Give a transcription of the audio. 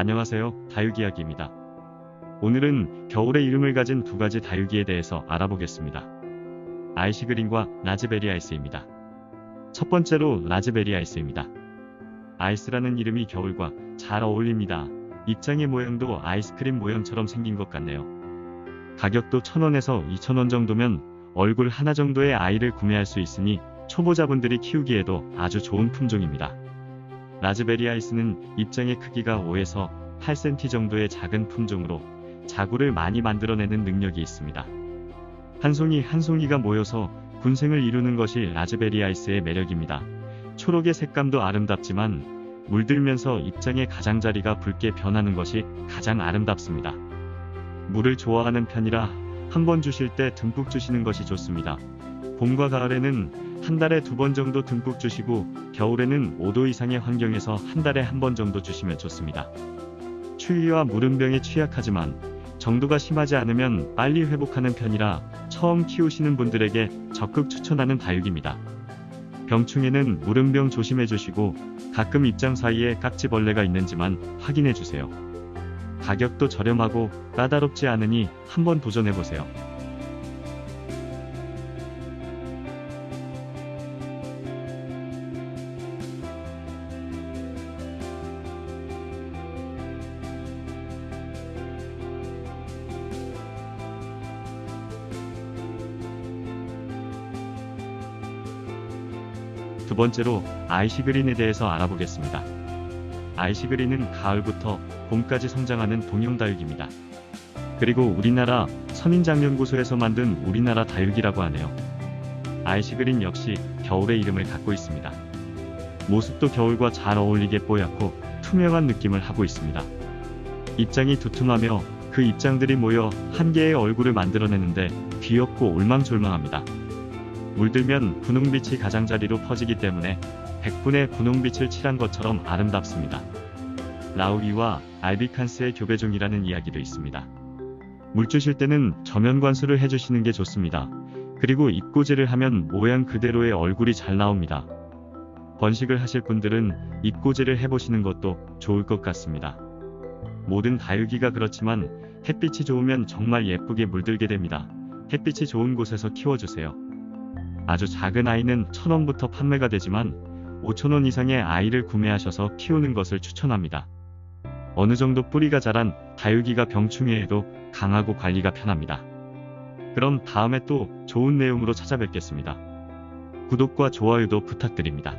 안녕하세요. 다육이야기입니다. 오늘은 겨울의 이름을 가진 두 가지 다육이에 대해서 알아보겠습니다. 아이시그린과 라즈베리아이스입니다. 첫 번째로 라즈베리아이스입니다. 아이스라는 이름이 겨울과 잘 어울립니다. 입장의 모양도 아이스크림 모양처럼 생긴 것 같네요. 가격도 1,000원에서 2,000원 정도면 얼굴 하나 정도의 아이를 구매할 수 있으니 초보자분들이 키우기에도 아주 좋은 품종입니다. 라즈베리아이스는 입장의 크기가 5에서 8cm 정도의 작은 품종으로 자구를 많이 만들어내는 능력이 있습니다. 한 송이 한 송이가 모여서 군생을 이루는 것이 라즈베리아이스의 매력입니다. 초록의 색감도 아름답지만 물들면서 입장의 가장자리가 붉게 변하는 것이 가장 아름답습니다. 물을 좋아하는 편이라 한 번 주실 때 듬뿍 주시는 것이 좋습니다. 봄과 가을에는 한 달에 2번 정도 듬뿍 주시고 겨울에는 5도 이상의 환경에서 한 달에 한 번 정도 주시면 좋습니다. 추위와 물음병에 취약하지만 정도가 심하지 않으면 빨리 회복하는 편이라 처음 키우시는 분들에게 적극 추천하는 다육입니다. 병충해는 물음병 조심해 주시고 가끔 입장 사이에 깍지벌레가 있는지만 확인해 주세요. 가격도 저렴하고 까다롭지 않으니 한번 도전해 보세요. 두 번째로 아이시그린에 대해서 알아보겠습니다. 아이시그린은 가을부터 봄까지 성장하는 동형 다육입니다. 그리고 우리나라 선인장연구소에서 만든 우리나라 다육이라고 하네요. 아이시그린 역시 겨울의 이름을 갖고 있습니다. 모습도 겨울과 잘 어울리게 뽀얗고 투명한 느낌을 하고 있습니다. 입장이 두툼하며 그 입장들이 모여 한 개의 얼굴을 만들어내는데 귀엽고 올망졸망합니다. 물들면 분홍빛이 가장자리로 퍼지기 때문에 100분의 분홍빛을 칠한 것처럼 아름답습니다. 라우리와 알비칸스의 교배종이라는 이야기도 있습니다. 물 주실 때는 저면 관수를 해주시는 게 좋습니다. 그리고 잎꽂이를 하면 모양 그대로의 얼굴이 잘 나옵니다. 번식을 하실 분들은 잎꽂이를 해보시는 것도 좋을 것 같습니다. 모든 다육이가 그렇지만 햇빛이 좋으면 정말 예쁘게 물들게 됩니다. 햇빛이 좋은 곳에서 키워주세요. 아주 작은 아이는 1,000원부터 판매가 되지만 5,000원 이상의 아이를 구매하셔서 키우는 것을 추천합니다. 어느 정도 뿌리가 자란 다육이가 병충해에도 강하고 관리가 편합니다. 그럼 다음에 또 좋은 내용으로 찾아뵙겠습니다. 구독과 좋아요도 부탁드립니다.